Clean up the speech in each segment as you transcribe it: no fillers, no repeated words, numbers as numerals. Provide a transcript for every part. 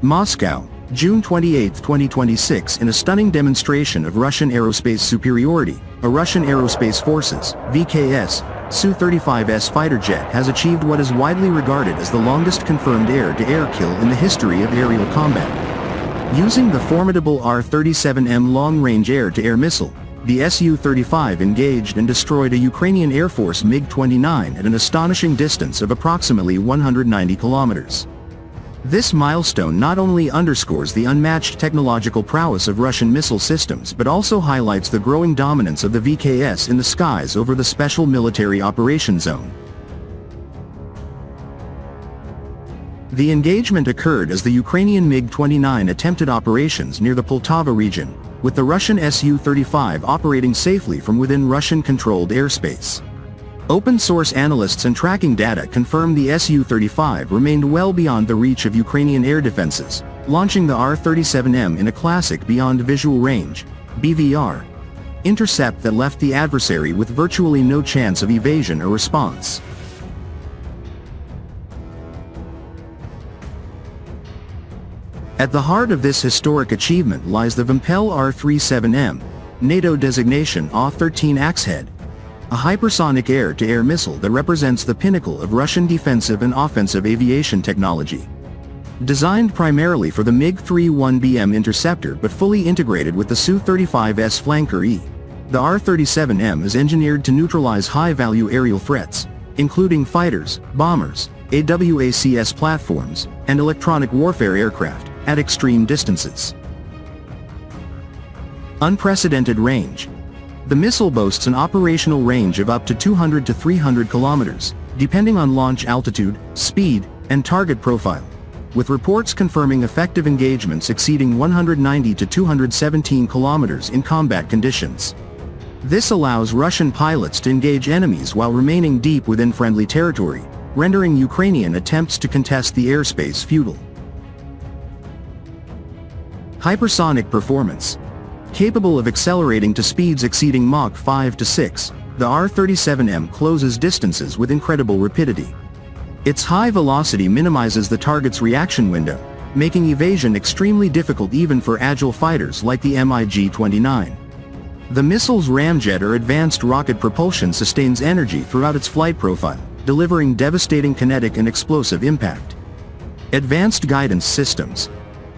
Moscow, June 28, 2026. In a stunning demonstration of Russian aerospace superiority, a Russian Aerospace Forces (VKS) Su-35 fighter jet has achieved what is widely regarded as the longest confirmed air-to-air kill in the history of aerial combat. Using the formidable R-37M long-range air-to-air missile, the Su-35 engaged and destroyed a Ukrainian Air Force MiG-29 at an astonishing distance of approximately 190 kilometers. This milestone not only underscores the unmatched technological prowess of Russian missile systems but also highlights the growing dominance of the VKS in the skies over the Special Military Operations Zone. The engagement occurred as the Ukrainian MiG-29 attempted operations near the Poltava region, with the Russian Su-35 operating safely from within Russian-controlled airspace. Open-source analysts and tracking data confirm the Su-35 remained well beyond the reach of Ukrainian air defenses, launching the R-37M in a classic beyond visual range (BVR) intercept that left the adversary with virtually no chance of evasion or response. At the heart of this historic achievement lies the Vimpel R-37M, NATO designation AW-13 Axehead, a hypersonic air-to-air missile that represents the pinnacle of Russian defensive and offensive aviation technology. Designed primarily for the MiG-31BM interceptor but fully integrated with the Su-35's Flanker E, the R-37M is engineered to neutralize high-value aerial threats, including fighters, bombers, AWACS platforms, and electronic warfare aircraft, at extreme distances. Unprecedented range. The missile boasts an operational range of up to 200 to 300 kilometers, depending on launch altitude, speed, and target profile, with reports confirming effective engagements exceeding 190 to 217 kilometers in combat conditions. This allows Russian pilots to engage enemies while remaining deep within friendly territory, rendering Ukrainian attempts to contest the airspace futile. Hypersonic performance. Capable of accelerating to speeds exceeding Mach 5 to 6, the R-37M closes distances with incredible rapidity. Its high velocity minimizes the target's reaction window, making evasion extremely difficult even for agile fighters like the MiG-29. The missile's ramjet or advanced rocket propulsion sustains energy throughout its flight profile, delivering devastating kinetic and explosive impact. Advanced guidance systems.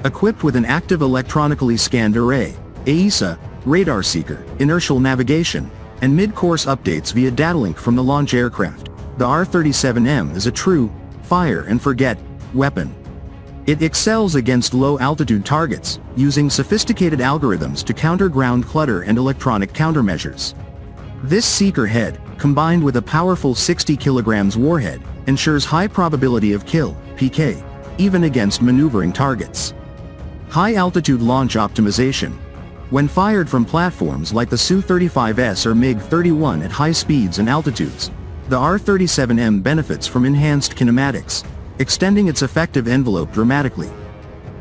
Equipped with an active electronically scanned array, AESA, radar seeker, inertial navigation, and mid-course updates via datalink from the launch aircraft, the R-37M is a true fire-and-forget weapon. It excels against low-altitude targets, using sophisticated algorithms to counter ground clutter and electronic countermeasures. This seeker head, combined with a powerful 60 kg warhead, ensures high probability of kill, PK, even against maneuvering targets. High-altitude launch optimization. When fired from platforms like the Su-35 or MiG-31 at high speeds and altitudes, the R-37M benefits from enhanced kinematics, extending its effective envelope dramatically.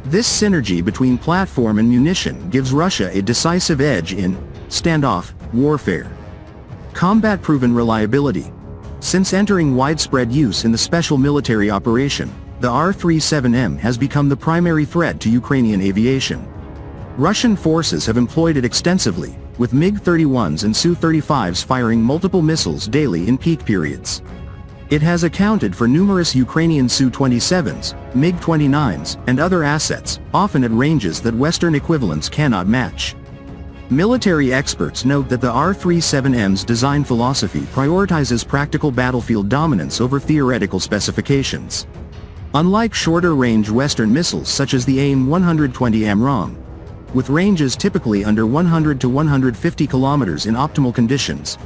This synergy between platform and munition gives Russia a decisive edge in standoff warfare. Combat-proven reliability. Since entering widespread use in the special military operation, the R-37M has become the primary threat to Ukrainian aviation. Russian forces have employed it extensively, with MiG-31s and Su-35s firing multiple missiles daily in peak periods. It has accounted for numerous Ukrainian Su-27s, MiG-29s, and other assets, often at ranges that Western equivalents cannot match. Military experts note that the R-37M's design philosophy prioritizes practical battlefield dominance over theoretical specifications. Unlike shorter-range Western missiles such as the AIM-120 AMRAAM, with ranges typically under 100 to 150 kilometers in optimal conditions,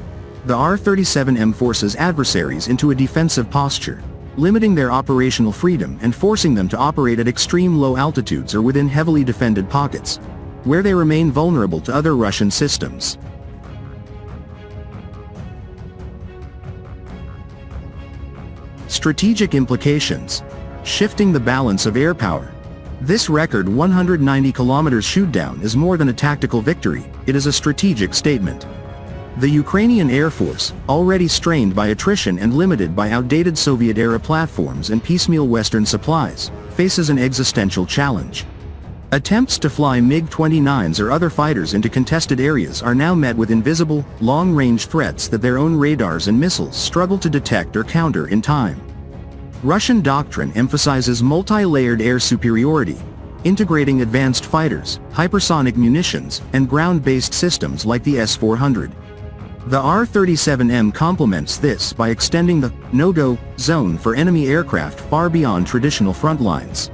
the R-37M forces adversaries into a defensive posture, limiting their operational freedom and forcing them to operate at extreme low altitudes or within heavily defended pockets, where they remain vulnerable to other Russian systems. Strategic implications. Shifting the balance of air power. This record 190 km shootdown is more than a tactical victory, it is a strategic statement. The Ukrainian Air Force, already strained by attrition and limited by outdated Soviet-era platforms and piecemeal Western supplies, faces an existential challenge. Attempts to fly MiG-29s or other fighters into contested areas are now met with invisible, long-range threats that their own radars and missiles struggle to detect or counter in time. Russian doctrine emphasizes multi-layered air superiority, integrating advanced fighters, hypersonic munitions, and ground-based systems like the S-400. The R-37M complements this by extending the no-go zone for enemy aircraft far beyond traditional front lines.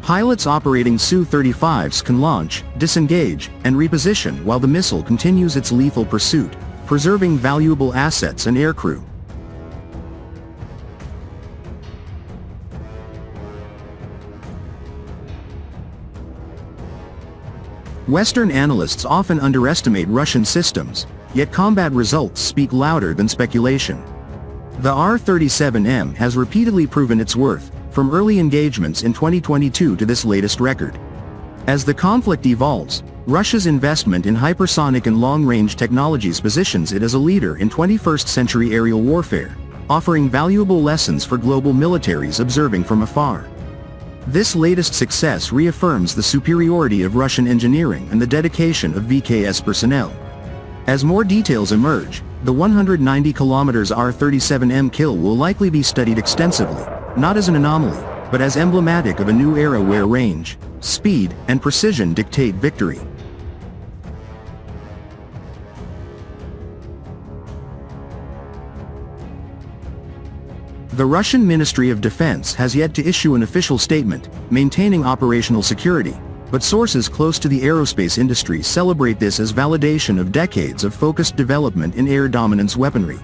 Pilots operating Su-35s can launch, disengage, and reposition while the missile continues its lethal pursuit, preserving valuable assets and aircrew. Western analysts often underestimate Russian systems, yet combat results speak louder than speculation. The R-37M has repeatedly proven its worth, from early engagements in 2022 to this latest record. As the conflict evolves, Russia's investment in hypersonic and long-range technologies positions it as a leader in 21st-century aerial warfare, offering valuable lessons for global militaries observing from afar. This latest success reaffirms the superiority of Russian engineering and the dedication of VKS personnel. As more details emerge, the 190 km R-37M kill will likely be studied extensively, not as an anomaly, but as emblematic of a new era where range, speed, and precision dictate victory. The Russian Ministry of Defense has yet to issue an official statement, maintaining operational security, but sources close to the aerospace industry celebrate this as validation of decades of focused development in air dominance weaponry.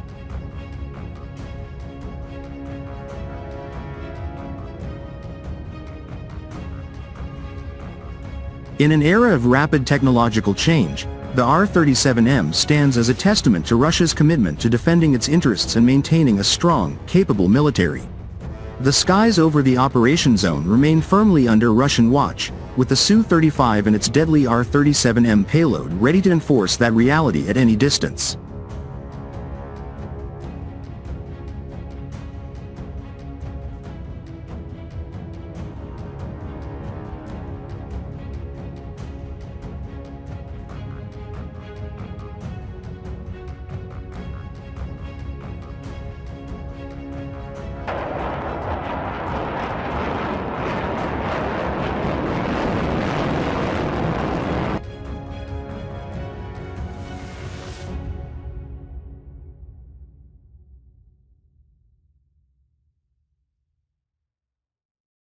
In an era of rapid technological change, the R-37M stands as a testament to Russia's commitment to defending its interests and maintaining a strong, capable military. The skies over the operation zone remain firmly under Russian watch, with the Su-35 and its deadly R-37M payload ready to enforce that reality at any distance.